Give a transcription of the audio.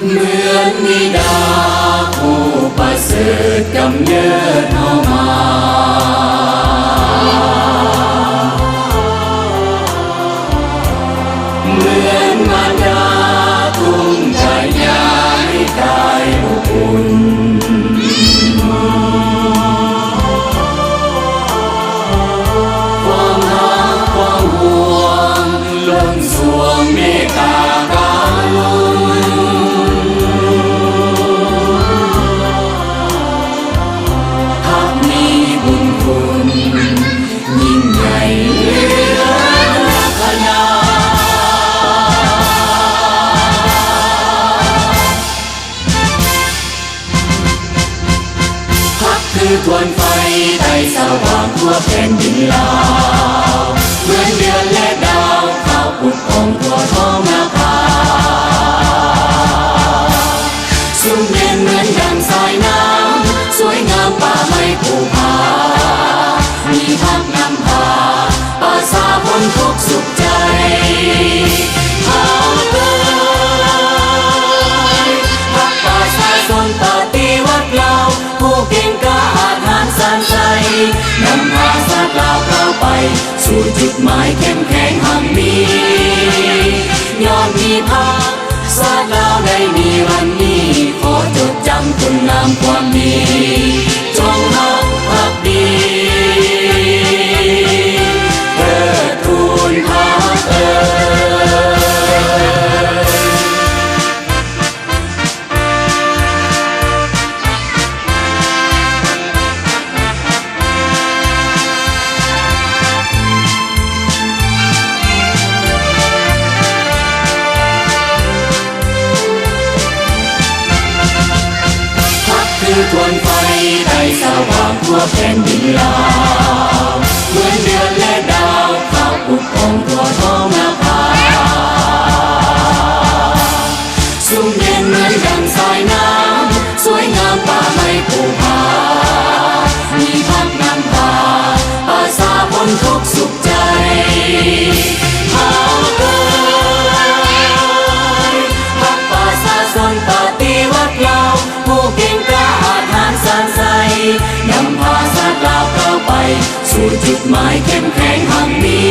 เหมือนนิดาผู้ประเสริฐกำเนิดเฮามาเหมือนมารดาทุ่งใจยาให้กายอบอุ่นความรักความห่วงล้นสวงเมตตาการุณหากมีบุญคุณยิ่งใหญ่เหลือขนาคือทวนไฟไต่สว่างทั่วแผ่นดินลาวเหมือนเดือนและดาวข้าวปุดของทั่วท้องนาภาสุ่มเย็นเหมือนดังสายน้ำสวยงามป่าไม้ภูผามีพักนำพาป่าสาบนทุกสุขใจหาเกิดพักป่าชาชนปฏิวัติเราผู้เก่งกล้าอาถรรพ์สานใจนำพาชาติลาวก้าวไปสู่จุดหมายเข้มแข็งหั่งนี้ย้อนมีภาพชาติลาวได้มีวันนี้ขอจดจำคุณงามความดีจงรักภักดีเทิดทูนพระเอ๋คือทวนไฟได้สว่างทั่วแผ่นดินลาวเหมือนเดือนและดาวข้าวปุดของทั่วท้องนาภาสุ่มเย็นเหมือนดังสายน้ำสวยงามป่าไม้ภูผามีพักนำพาป่าสาบนทุกสุขใจหาเกิดพักป่าสาชนปฏิวัติเราผู้เก่งกล้าอาถรรพ์สานใจนำพาชาติลาวก้าวไปสู่จุดหมายเข้มแข็งหั่งนี้